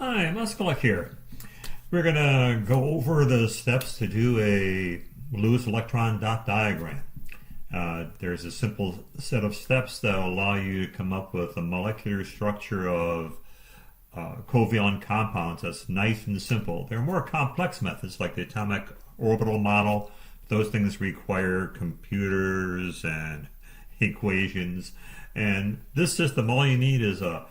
Hi, Muscolic here. We're going to go over the steps to do a Lewis electron dot diagram. There's a simple set of steps that will allow you to come up with a molecular structure of covalent compounds that's nice and simple. There are more complex methods like the atomic orbital model. Those things require computers and equations. And this system, all you need is a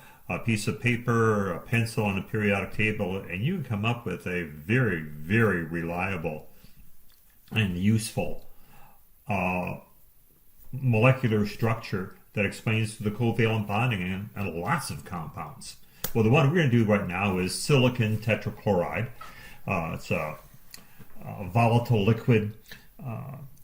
piece of paper, a pencil, and a periodic table, and you can come up with a very, very reliable and useful molecular structure that explains the covalent bonding and lots of compounds. Well, the one we're going to do right now is silicon tetrachloride. It's a volatile liquid,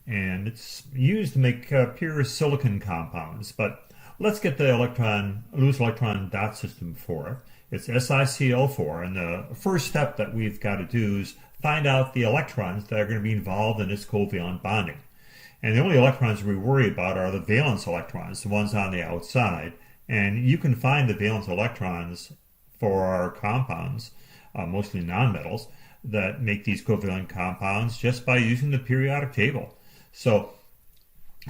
and it's used to make pure silicon compounds, but let's get the Lewis electron dot system for it. It's SiCl4, and the first step that we've got to do is find out the electrons that are going to be involved in this covalent bonding. And the only electrons we worry about are the valence electrons, the ones on the outside. And you can find the valence electrons for our compounds, mostly nonmetals, that make these covalent compounds just by using the periodic table. So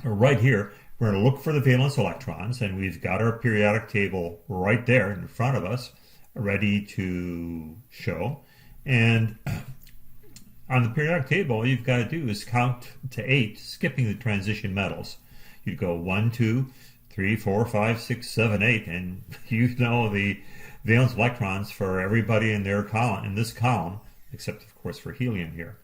right here, we're going to look for the valence electrons, and we've got our periodic table right there in front of us, ready to show. And on the periodic table, all you've got to do is count to 8, skipping the transition metals. You go 1, 2, 3, 4, 5, 6, 7, 8, and you know the valence electrons for everybody in their column, in this column, except of course for helium here.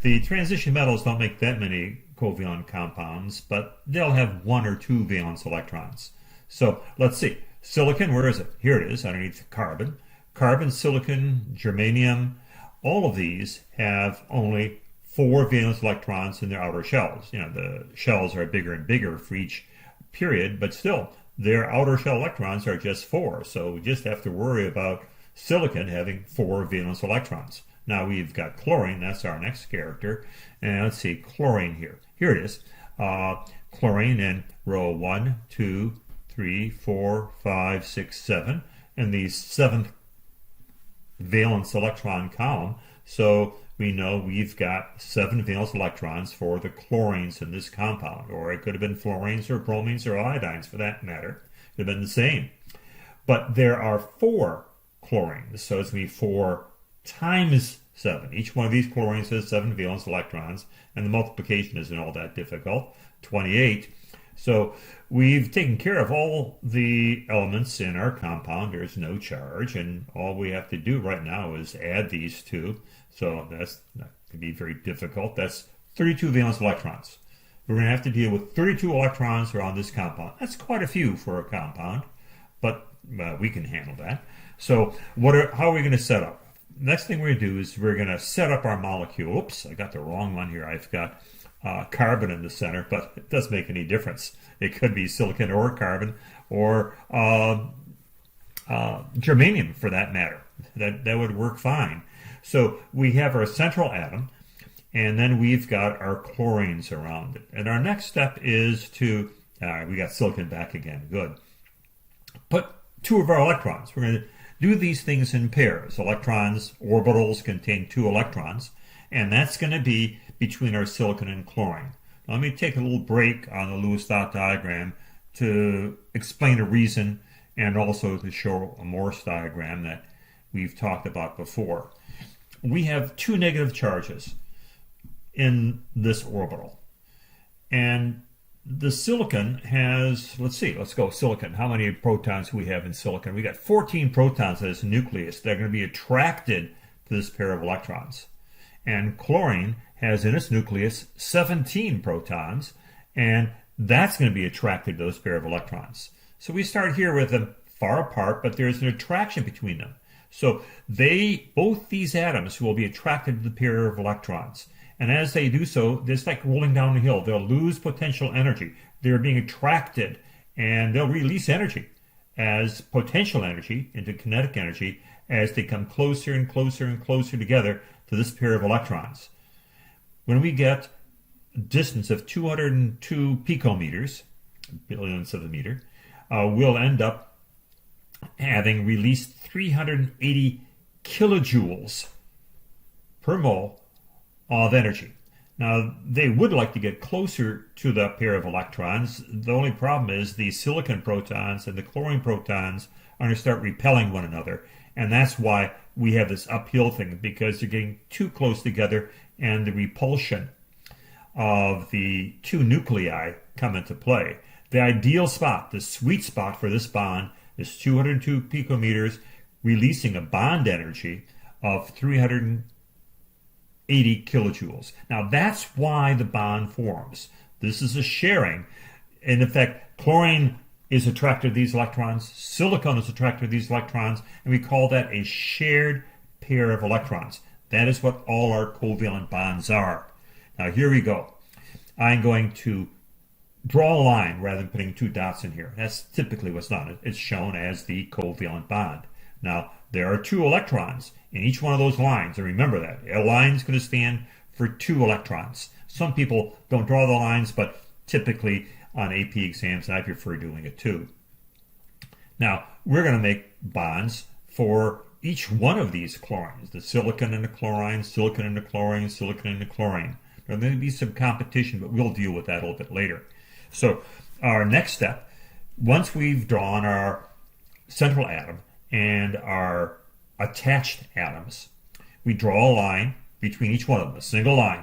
The transition metals don't make that many covalent compounds, but they'll have 1 or 2 valence electrons. So let's see. Silicon, where is it? Here it is, underneath carbon. Carbon, silicon, germanium, all of these have only 4 valence electrons in their outer shells. You know, the shells are bigger and bigger for each period, but still, their outer shell electrons are just 4. So we just have to worry about silicon having 4 valence electrons. Now we've got chlorine, that's our next character. And let's see, chlorine here. Here it is. Chlorine in row 1, 2, 3, 4, 5, 6, 7. And the 7th valence electron column. So we know we've got 7 valence electrons for the chlorines in this compound. Or it could have been fluorines or bromines or iodines for that matter. It would have been the same. But there are 4 chlorines. So it's going to be 4 times 7. Each one of these chlorines has 7 valence electrons, and the multiplication isn't all that difficult, 28. So we've taken care of all the elements in our compound. There's no charge, and all we have to do right now is add these two. So that's not going to be very difficult. That's 32 valence electrons. We're going to have to deal with 32 electrons around this compound. That's quite a few for a compound, but we can handle that. So how are we going to set up? Next thing we're going to do is we're going to set up our molecule. Oops, I got the wrong one here. I've got carbon in the center, but it doesn't make any difference. It could be silicon or carbon or germanium for that matter. That would work fine. So we have our central atom, and then we've got our chlorines around it. And our next step is to, we got silicon back again, good. Put 2 of our electrons. We're going to do these things in pairs. Electrons, orbitals contain 2 electrons, and that's going to be between our silicon and chlorine. Now, let me take a little break on the Lewis dot diagram to explain a reason and also to show a Morse diagram that we've talked about before. We have 2 negative charges in this orbital, and the silicon has, let's go silicon. How many protons do we have in silicon? We got 14 protons in its nucleus that are going to be attracted to this pair of electrons. And chlorine has in its nucleus 17 protons, and that's going to be attracted to those pair of electrons. So we start here with them far apart, but there's an attraction between them. So both these atoms will be attracted to the pair of electrons. And as they do so, it's like rolling down a hill. They'll lose potential energy. They're being attracted, and they'll release energy as potential energy into kinetic energy as they come closer and closer and closer together to this pair of electrons. When we get a distance of 202 picometers, billionths of a meter, we'll end up having released 380 kilojoules per mole of energy. Now, they would like to get closer to the pair of electrons. The only problem is the silicon protons and the chlorine protons are going to start repelling one another. And that's why we have this uphill thing, because they're getting too close together and the repulsion of the two nuclei come into play. The ideal spot, the sweet spot for this bond is 202 picometers, releasing a bond energy of 380 kilojoules. Now that's why the bond forms. This is a sharing. In effect, chlorine is attracted to these electrons, silicon is attracted to these electrons, and we call that a shared pair of electrons. That is what all our covalent bonds are. Now here we go. I'm going to draw a line rather than putting two dots in here. That's typically what's done. It's shown as the covalent bond. Now there are two electrons in each one of those lines, and remember that. A line is going to stand for two electrons. Some people don't draw the lines, but typically on AP exams, I prefer doing it too. Now, we're going to make bonds for each one of these chlorines, the silicon and the chlorine, silicon and the chlorine, silicon and the chlorine. There's going to be some competition, but we'll deal with that a little bit later. So our next step, once we've drawn our central atom and our attached atoms, we draw a line between each one of them, a single line.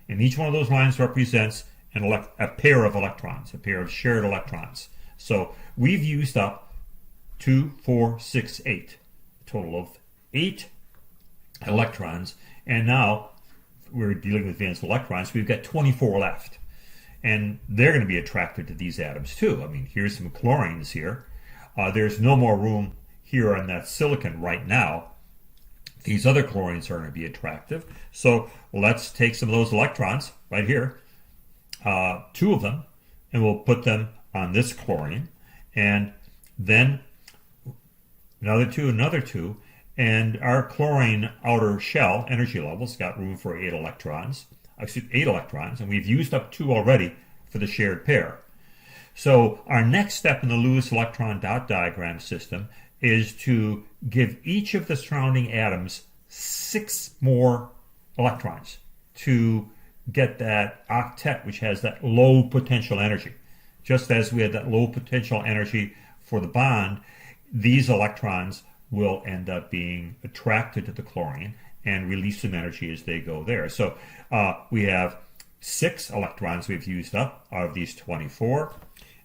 And each one of those lines represents a pair of electrons, a pair of shared electrons. So we've used up 2, 4, 6, 8, a total of 8 electrons. And now we're dealing with valence electrons. We've got 24 left. And they're going to be attracted to these atoms too. I mean, here's some chlorines here. There's no more room here on that silicon right now. These other chlorines are going to be attractive. So let's take some of those electrons right here, 2 of them, and we'll put them on this chlorine, and then another 2, and our chlorine outer shell energy levels got room for 8 electrons, and we've used up 2 already for the shared pair. So our next step in the Lewis electron dot diagram system is to give each of the surrounding atoms 6 more electrons to get that octet, which has that low potential energy. Just as we had that low potential energy for the bond, these electrons will end up being attracted to the chlorine and release some energy as they go there. So we have 6 electrons we've used up out of these 24.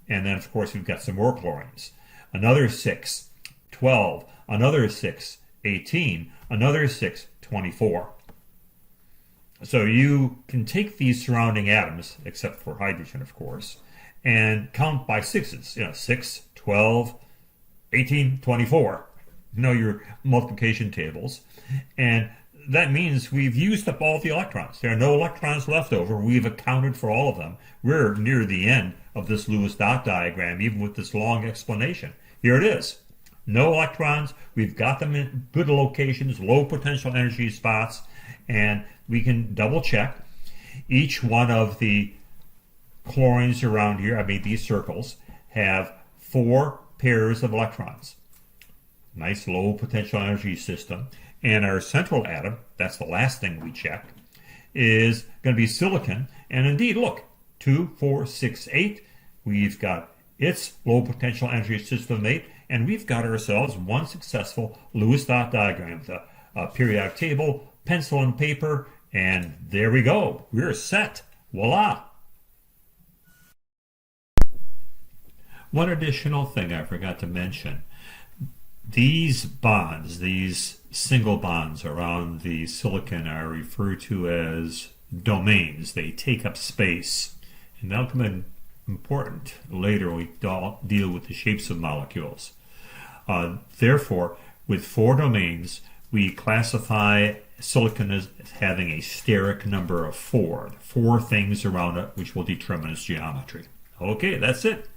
And then, of course, we've got some more chlorines. Another 6, 12, another 6, 18, another 6, 24. So you can take these surrounding atoms, except for hydrogen, of course, and count by 6s. 6, 12, 18, 24. You know your multiplication tables. And that means we've used up all the electrons. There are no electrons left over. We've accounted for all of them. We're near the end of this Lewis dot diagram, even with this long explanation. Here it is. No electrons. We've got them in good locations, low potential energy spots, and we can double check. Each one of the chlorines around here, these circles, have 4 pairs of electrons. Nice low potential energy system. And our central atom, that's the last thing we checked, is going to be silicon. And indeed, look, 2, 4, 6, 8. We've got its low potential energy system 8, and we've got ourselves one successful Lewis dot diagram with a periodic table, pencil and paper, and there we go. We're set. Voila. One additional thing I forgot to mention. These bonds, these single bonds around the silicon are referred to as domains. They take up space, and that'll come in important later when we deal with the shapes of molecules. Therefore, with 4 domains, we classify silicon as having a steric number of 4. 4 things around it which will determine its geometry. Okay, that's it.